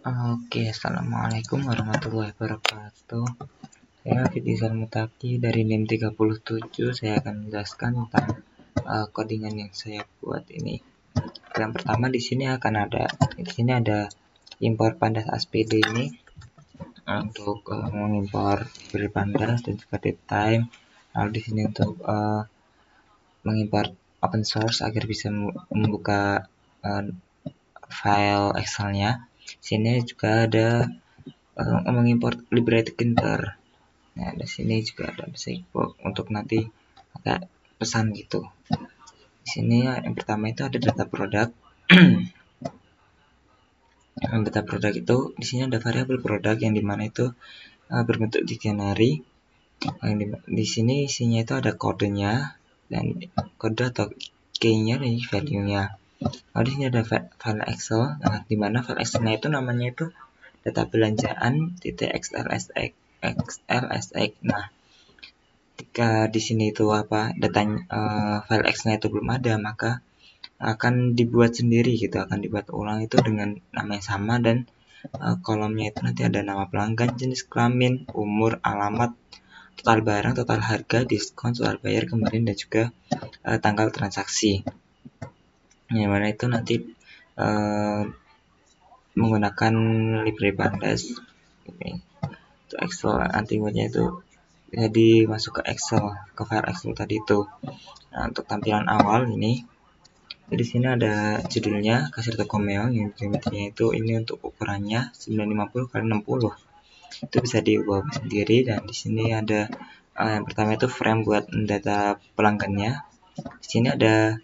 Oke, assalamualaikum warahmatullahi wabarakatuh. Saya Fitizal Mutaki dari NIM 37. Saya akan menjelaskan tentang codingan yang saya buat ini. Yang pertama di sini ada impor pandas ASPD ini untuk mengimpor library pandas dan juga datetime. Lalu di sini untuk mengimpor open source agar bisa membuka file Excel-nya. Sini juga ada mengimport library Kinter. Nah, di sini juga ada Psychbox untuk nanti ada pesan gitu. Di sini yang pertama itu ada data produk. Data produk itu di sini ada variabel produk yang dimana itu berbentuk dictionary. Di sini isinya itu ada kodenya dan kode atau key-nya dan value-nya. Lalu di sini ada file Excel, nah, dimana file Excel-nya itu namanya itu data belanjaan .xlsx. Nah, jika di sini itu file Excel-nya itu belum ada, maka akan dibuat sendiri gitu, akan dibuat ulang itu dengan nama yang sama dan kolomnya itu nanti ada nama pelanggan, jenis kelamin, umur, alamat, total barang, total harga, diskon, total bayar kemarin dan juga tanggal transaksi. Yang mana itu nanti menggunakan library pandas. Itu Excel nanti buatnya itu jadi masuk ke Excel, ke file Excel tadi itu. Nah, untuk tampilan awal ini di sini ada judulnya kasir toko meong yang geometrinya itu ini untuk ukurannya 950 x 60. Itu bisa diubah sendiri dan di sini ada yang pertama itu frame buat data pelanggannya. Di sini ada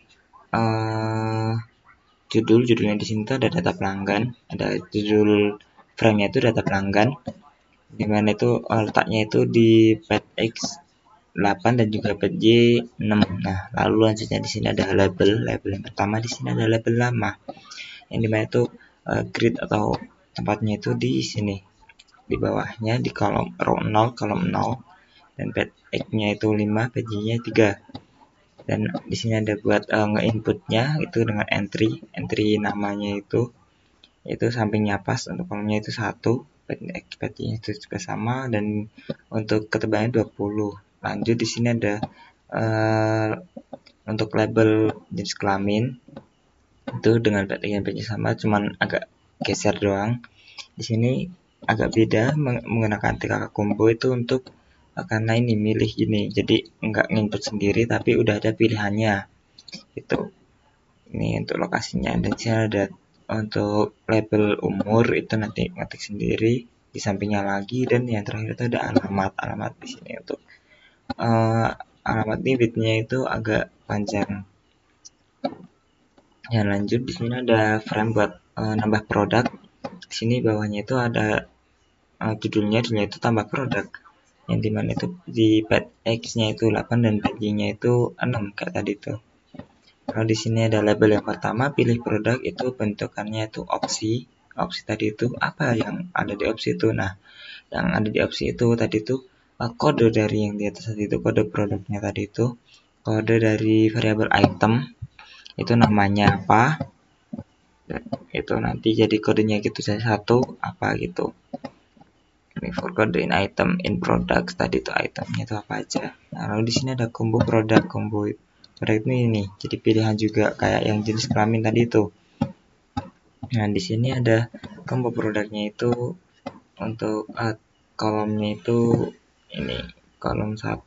judulnya di sini tuh ada data pelanggan, ada judul frame-nya itu data pelanggan, dimana itu letaknya itu di pad X8 dan juga pad Y6. Nah, lalu lanjutnya di sini ada label yang pertama di sini ada label lama, yang dimana itu grid atau tempatnya itu di sini, di bawahnya di kolom row 0, kolom 0, dan pad X-nya itu 5, pad Y-nya 3. Dan di sini ada buat nge-inputnya itu dengan entry namanya itu sampingnya pas, untuk kolomnya itu 1, pad-nya itu juga sama, dan untuk ketebalannya 20. Lanjut di sini ada untuk label jenis kelamin itu dengan pad-nya sama, cuman agak geser doang. Di sini agak beda menggunakan TKK combo itu untuk karena ini milih gini, jadi enggak nginput sendiri tapi udah ada pilihannya gitu. Ini untuk lokasinya, dan sini ada untuk label umur itu nanti ngetik sendiri di sampingnya lagi, dan yang terakhir itu ada alamat di sini untuk alamat ini bitnya itu agak panjang. Ya, lanjut di sini ada frame buat nambah produk. Di sini bawahnya itu ada judulnya itu tambah produk, yang dimana itu di pad X-nya itu 8 dan pad Y-nya itu 6 kayak tadi tuh. Kalau di sini ada label yang pertama, pilih produk itu bentukannya itu opsi tadi itu apa yang ada di opsi itu. Nah, yang ada di opsi itu tadi itu kode dari yang di atas tadi itu, kode produknya tadi itu, kode dari variabel item itu namanya apa, itu nanti jadi kodenya gitu saya satu apa gitu. Ini for code in item in product tadi itu itemnya itu apa aja. Nah, lalu di sini ada combo produk ini jadi pilihan juga kayak yang jenis kelamin tadi itu. Nah, di sini ada combo produknya itu untuk kolomnya itu ini kolom 1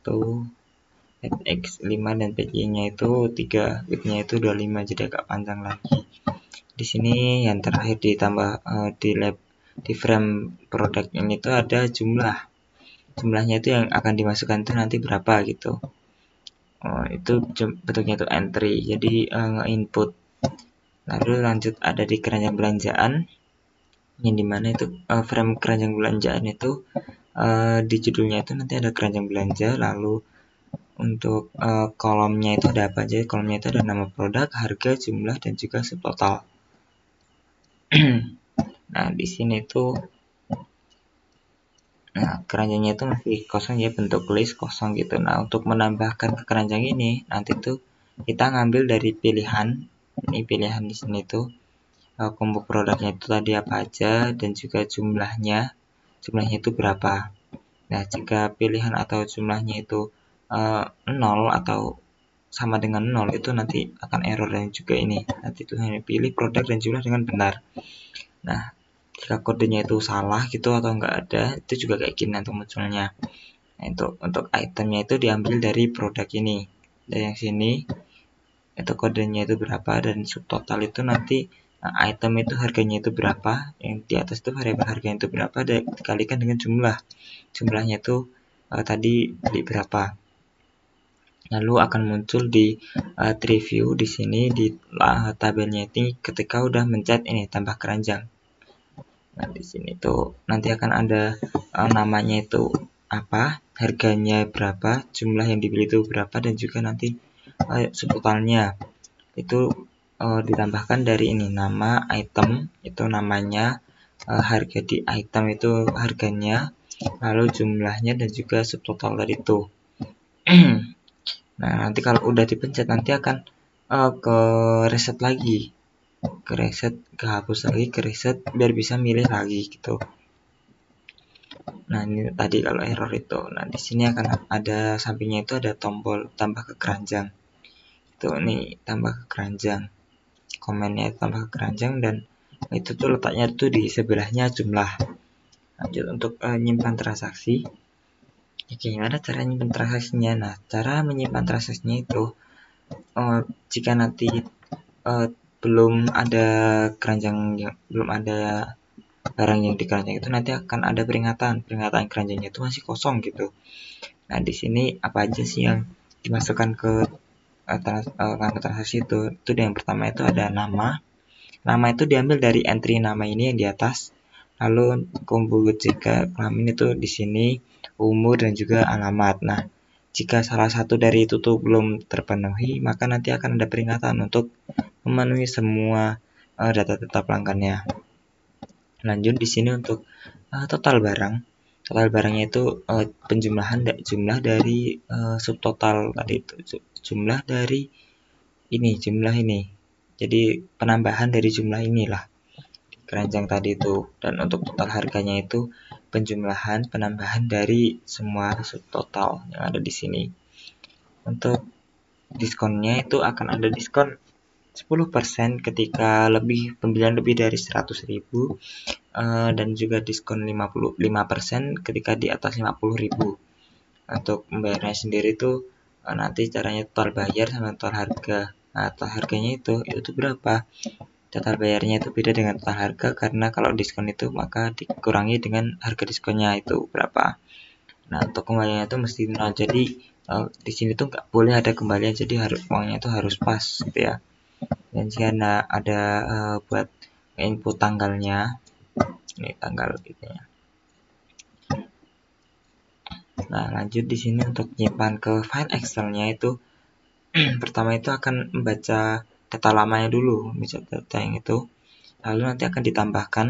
X5 dan PJ-nya itu 3, width-nya itu 25, jadi agak panjang lagi. Di sini yang terakhir ditambah di frame produk ini tuh ada jumlahnya itu yang akan dimasukkan itu nanti berapa gitu. Itu bentuknya itu entry, jadi nge-input. Lalu lanjut ada di keranjang belanjaan, yang dimana itu frame keranjang belanjaan itu di judulnya itu nanti ada keranjang belanja. Lalu untuk kolomnya itu ada apa aja? Kolomnya itu ada nama produk, harga, jumlah, dan juga subtotal. Nah, di sini tuh keranjangnya itu masih kosong ya, bentuk list kosong gitu. Nah, untuk menambahkan ke keranjang ini nanti tuh kita ngambil dari pilihan, ini pilihan di sini tuh combo produknya itu tadi apa aja, dan juga jumlahnya itu berapa. Nah, jika pilihan atau jumlahnya itu 0 atau sama dengan 0, itu nanti akan error. Dan juga ini nanti itu hanya pilih produk dan jumlah dengan benar. Nah, jika kodenya itu salah gitu atau enggak ada, itu juga kayak gini nanti munculnya. Nah, untuk itemnya itu diambil dari produk ini, dan yang sini itu kodenya itu berapa, dan subtotal itu nanti item itu harganya itu berapa, yang di atas itu variabel harganya itu berapa, dan dikalikan dengan jumlahnya itu tadi beli berapa. Lalu akan muncul di review di sini di tabelnya ini ketika udah mencet ini tambah keranjang. Nah, di sini tuh nanti akan ada namanya itu apa, harganya berapa, jumlah yang dibeli itu berapa, dan juga nanti subtotalnya itu ditambahkan dari ini nama item itu namanya, harga di item itu harganya, lalu jumlahnya, dan juga subtotal tadi itu. Nah, nanti kalau udah dipencet nanti akan ke reset lagi, kehapus lagi, ke reset biar bisa milih lagi gitu. Nah, ini tadi kalau error itu. Nah, di sini akan ada sampingnya itu ada tombol tambah ke keranjang. Itu nih tambah ke keranjang. Komennya tambah ke keranjang, dan itu tuh letaknya tuh di sebelahnya jumlah. Lanjut untuk nyimpan transaksi. Gimana cara nyimpan transaksinya? Nah, cara menyimpan transaksinya itu jika nanti belum ada keranjang, belum ada barang yang di keranjang itu, nanti akan ada peringatan keranjangnya itu masih kosong gitu. Nah, di sini apa aja sih yang dimasukkan ke transaksi itu? Itu yang pertama itu ada nama itu diambil dari entry nama ini yang di atas, lalu combo jika kelamin itu di sini, umur, dan juga alamat. Nah, jika salah satu dari itu tuh belum terpenuhi, maka nanti akan ada peringatan untuk memenuhi semua data-data pelanggannya. Lanjut di sini untuk total barang. Total barangnya itu penjumlahan jumlah dari subtotal tadi itu, jumlah dari jumlah ini. Jadi penambahan dari jumlah inilah keranjang tadi itu. Dan untuk total harganya itu penambahan dari semua subtotal yang ada di sini. Untuk diskonnya itu akan ada diskon 10% ketika pembelian lebih dari 100.000, dan juga diskon 55% ketika di atas 50.000. Untuk membayarnya sendiri itu nanti caranya total bayar sama total harga. Nah, total harganya itu berapa? Total bayarnya itu beda dengan total harga, karena kalau diskon itu maka dikurangi dengan harga diskonnya itu berapa. Nah, untuk kembaliannya itu mesti 0. Jadi di sini tuh nggak boleh ada kembalian, jadi uangnya itu harus pas gitu ya. Dan jika ada buat input tanggalnya, ini tanggal gitu ya. Nah, lanjut di sini untuk nyimpan ke file Excel-nya itu pertama itu akan membaca data lamanya dulu, misalnya data yang itu, lalu nanti akan ditambahkan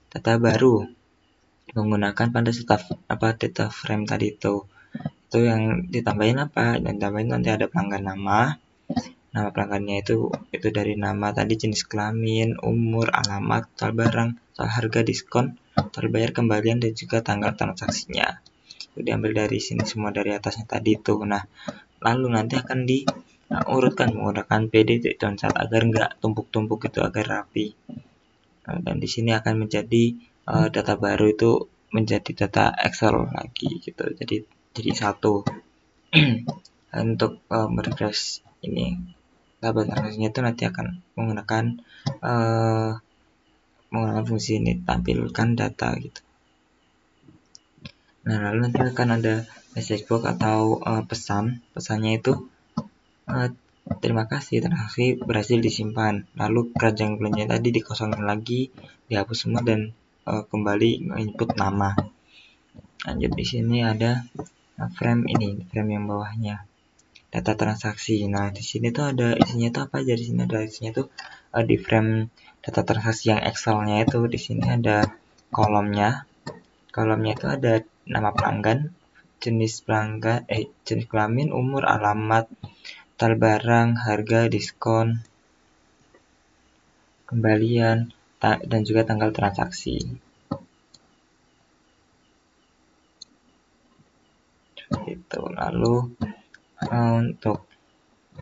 data baru menggunakan pada data frame tadi itu. Itu yang ditambahin apa? Dan tambahin nanti ada pelanggan nama pelanggannya itu dari nama tadi, jenis kelamin, umur, alamat, total barang, total harga, diskon, total bayar, kembalian, dan juga tanggal transaksinya. Itu diambil dari sini semua, dari atasnya tadi itu. Nah, lalu nanti akan diurutkan menggunakan PD downside agar nggak tumpuk-tumpuk itu, agar rapi. Nah, dan di sini akan menjadi data baru itu menjadi data Excel lagi gitu. Jadi satu. Untuk merefresh ini tabel transaksinya itu nanti akan menggunakan fungsi ini, tampilkan data gitu. Nah, lalu nanti akan ada message box atau pesannya itu terima kasih, transaksi berhasil disimpan. Lalu keranjang belanja tadi dikosongkan lagi, dihapus semua, dan kembali input nama. Lanjut di sini ada frame yang bawahnya, data transaksi. Nah, di sini tuh ada isinya tuh apa aja? Di sini ada isinya tuh di frame data transaksi yang Excel-nya itu, di sini ada kolomnya. Kolomnya itu ada nama pelanggan, jenis kelamin, umur, alamat, total barang, harga, diskon, kembalian, dan juga tanggal transaksi. Itu lalu untuk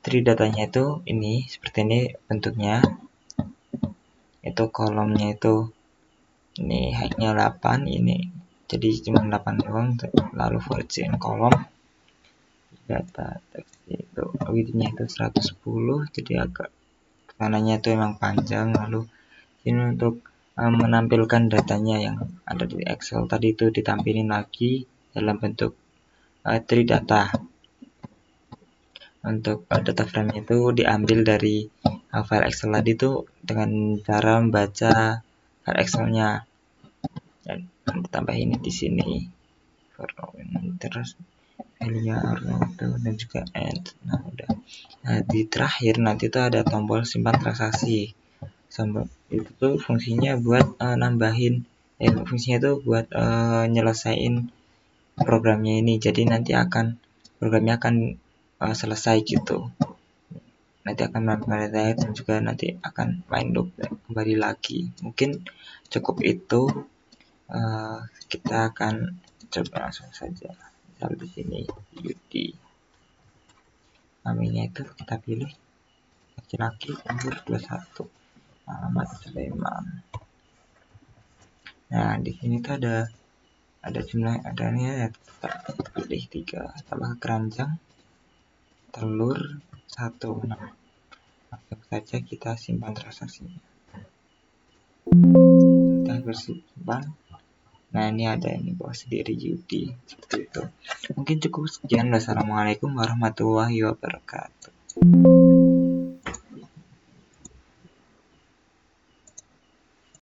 tree datanya itu ini seperti ini bentuknya. Itu kolomnya itu ini height-nya 8, ini jadi cuma 8 doang. Lalu virgin kolom data teks itu width-nya itu 110, jadi agak kanannya itu emang panjang. Lalu ini untuk menampilkan datanya yang ada di Excel tadi itu ditampilin lagi dalam bentuk tree data. Untuk data frame itu diambil dari file Excel tadi itu dengan cara membaca file Excel-nya dan ditambah ini di sini terus value dan juga end. Nah udah. Nah di terakhir nanti itu ada tombol simpan transaksi. Itu tuh fungsinya buat nambahin fungsinya itu buat nyelesain programnya ini. Jadi nanti programnya akan selesai gitu. Nanti akan melakukan dan juga nanti akan main loop kembali lagi. Mungkin cukup itu. Kita akan coba langsung saja. Misal di sini Yudi. Namanya itu kita pilih laki-laki umur 21. Alamat Sleman. Nah, di sini tuh ada jumlah adanya ya, kita pilih 3 tambah keranjang telur 1. Nah, langsung saja kita simpan transaksinya. Kita simpan. Nah, ini ada ini bawah sendiri Yudi seperti itu. Mungkin cukup sekian. Wassalamualaikum warahmatullahi wabarakatuh.